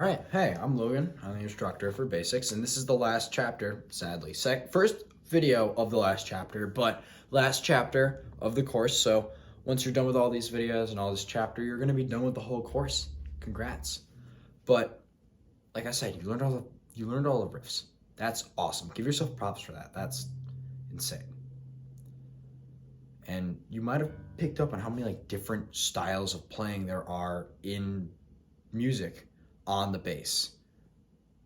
All right, hey, I'm Logan. I'm the instructor for Basics, and this is the last chapter, sadly. First video of the last chapter, but last chapter of the course. So once you're done with all these videos and all this chapter, you're gonna be done with the whole course. Congrats. But like I said, you learned all the riffs. That's awesome. Give yourself props for that. That's insane. And you might have picked up on how many like different styles of playing there are in music on the bass,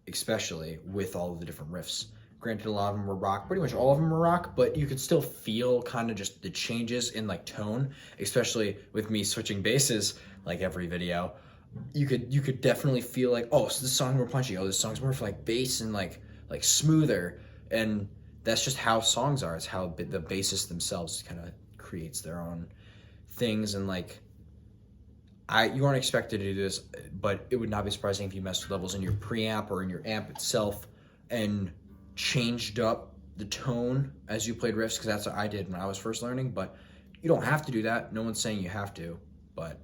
especially with all of the different riffs. Granted, a lot of them were rock, pretty much all of them were rock, but you could still feel kind of just the changes in like tone, especially with me switching basses like every video. You could definitely feel like, oh, so this song's more punchy, oh, this song's more for like bass and like smoother. And that's just how songs are. It's how the bassists themselves kind of creates their own things. And like you aren't expected to do this, but it would not be surprising if you messed with levels in your preamp or in your amp itself and changed up the tone as you played riffs, because that's what I did when I was first learning. But you don't have to do that. No one's saying you have to, but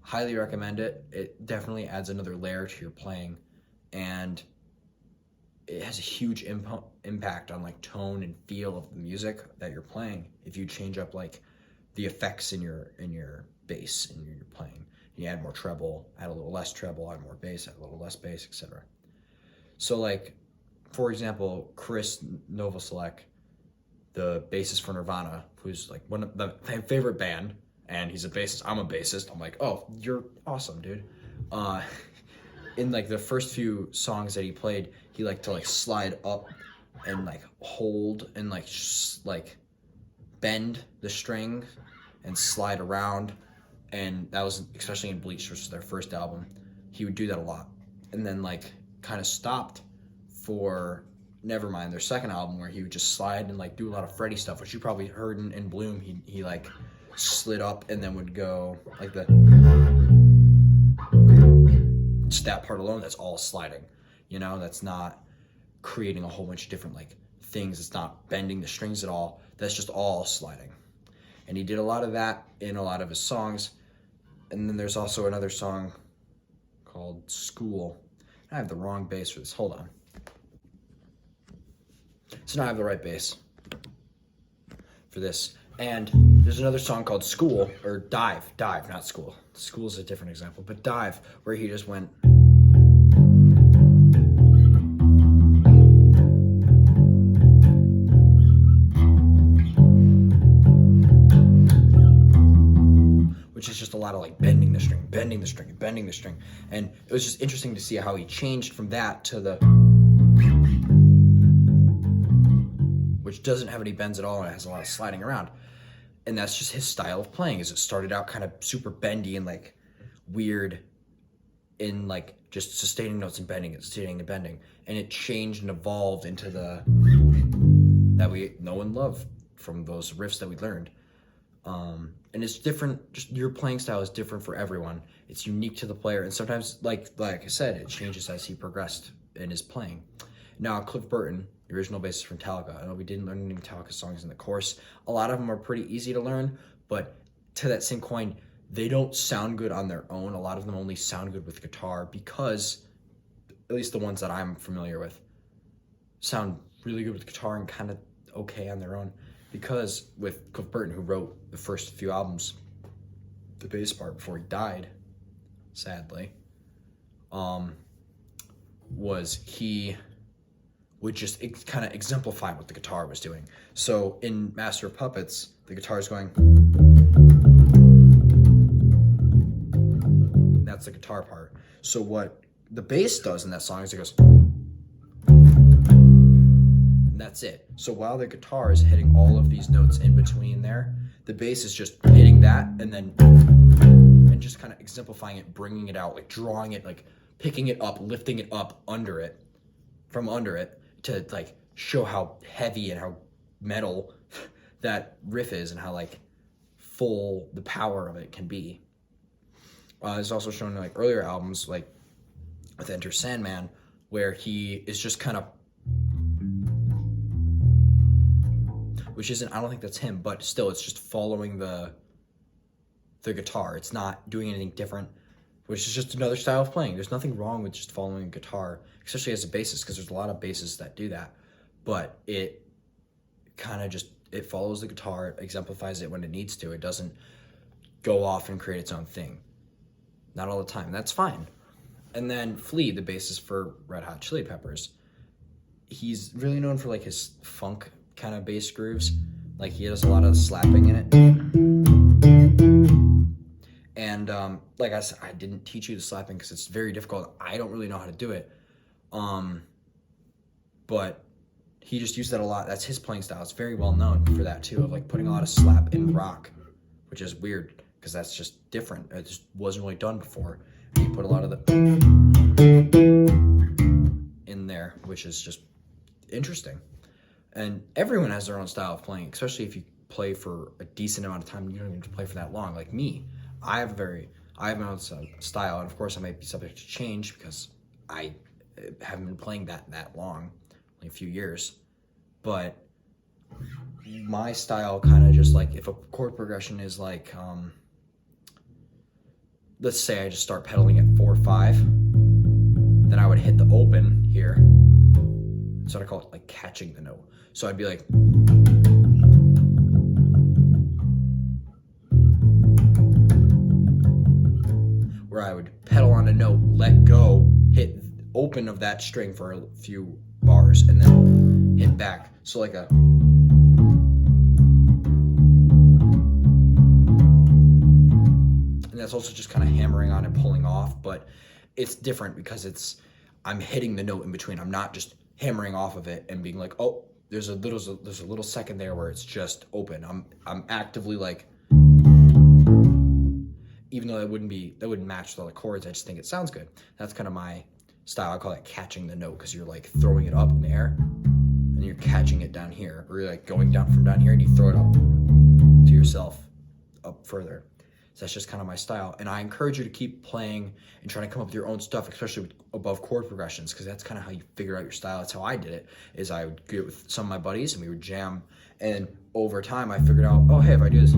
highly recommend it. It definitely adds another layer to your playing, and it has a huge impact on like tone and feel of the music that you're playing if you change up like the effects in your bass and you're playing. You add more treble, add a little less treble, add more bass, add a little less bass, etc. So like, for example, Chris Novoselic, the bassist for Nirvana, who's like one of my favorite band, and he's a bassist. I'm a bassist. I'm like, oh, you're awesome, dude. In like the first few songs that he played, he liked to like slide up and like hold and like bend the string and slide around. And that was especially in Bleach, which was their first album. He would do that a lot, and then like kind of stopped for Nevermind, their second album, where he would just slide and like do a lot of Freddie stuff, which you probably heard in Bloom. He like slid up and then would go like just that part alone. That's all sliding, that's not creating a whole bunch of different like things. It's not bending the strings at all. That's just all sliding. And he did a lot of that in a lot of his songs. And then there's also another song called School. I have the wrong bass for this. Hold on. So now I have the right bass for this. And there's another song called School, or Dive, not School. School is a different example, but Dive, where he just went. Which is just a lot of like bending the string. And it was just interesting to see how he changed from that to the, which doesn't have any bends at all, and it has a lot of sliding around. And that's just his style of playing. Is it started out kind of super bendy and like weird in like just sustaining notes and bending and it changed and evolved into the that we know and love from those riffs that we learned. And it's different. Just your playing style is different for everyone. It's unique to the player, and sometimes, like I said, it changes as he progressed in his playing. Now, Cliff Burton, the original bassist from Metallica. I know we didn't learn any Metallica songs in the course. A lot of them are pretty easy to learn, but to that same coin, they don't sound good on their own. A lot of them only sound good with guitar because, at least the ones that I'm familiar with, sound really good with guitar and kind of okay on their own. Because with Cliff Burton, who wrote the first few albums, the bass part before he died, sadly, was he would just kind of exemplify what the guitar was doing. So in Master of Puppets, the guitar is going, that's the guitar part. So what the bass does in that song is it goes, that's it. So while the guitar is hitting all of these notes in between there, the bass is just hitting that and just kind of exemplifying it, bringing it out, like drawing it, like picking it up, lifting it up from under it to like show how heavy and how metal that riff is and how like full the power of it can be. It's also shown in like earlier albums, like with Enter Sandman, where he is just kind of, which isn't, I don't think that's him, but still, it's just following the guitar. It's not doing anything different which is just another style of playing. There's nothing wrong with just following a guitar, especially as a bassist, because there's a lot of bassists that do that. But it kind of just, it follows the guitar, it exemplifies it when it needs to. It doesn't go off and create its own thing. Not all the time. That's fine. And then Flea, the bassist for Red Hot Chili Peppers, he's really known for like his funk kind of bass grooves. Like he does a lot of slapping in it. And like I said, I didn't teach you the slapping because it's very difficult. I don't really know how to do it. But he just used that a lot. That's his playing style. It's very well known for that too, of like putting a lot of slap in rock, which is weird because that's just different. It just wasn't really done before. And he put a lot of the in there, which is just interesting. And everyone has their own style of playing, especially if you play for a decent amount of time. You don't even have to play for that long. Like me, I have my own style, and of course I might be subject to change because I haven't been playing that long, only a few years. But my style kind of just like, if a chord progression is like, let's say I just start pedaling at 4/5, then I would hit the open here. That's what I call it, like catching the note. So I'd be like, where I would pedal on a note, let go, hit open of that string for a few bars, and then hit back. So like a, and that's also just kind of hammering on and pulling off, but it's different because I'm hitting the note in between. I'm not just hammering off of it and being like, oh, there's a little second there where it's just open. I'm actively like, even though that wouldn't match with all the chords, I just think it sounds good. That's kind of my style. I call it catching the note, because you're like throwing it up in the air and you're catching it down here, or you're like going down from down here and you throw it up to yourself up further. So that's just kind of my style. And I encourage you to keep playing and trying to come up with your own stuff, especially with above chord progressions, because that's kind of how you figure out your style. That's how I did it, is I would get with some of my buddies and we would jam. And over time I figured out, oh, hey, if I do this,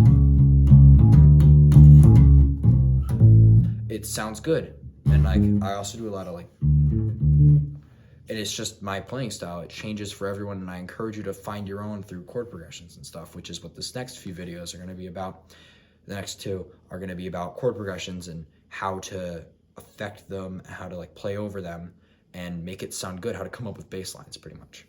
it sounds good. And like, I also do a lot of like, and it's just my playing style. It changes for everyone, and I encourage you to find your own through chord progressions and stuff, which is what this next few videos are going to be about. The next two are going to be about chord progressions and how to affect them, how to like play over them and make it sound good, how to come up with bass lines pretty much.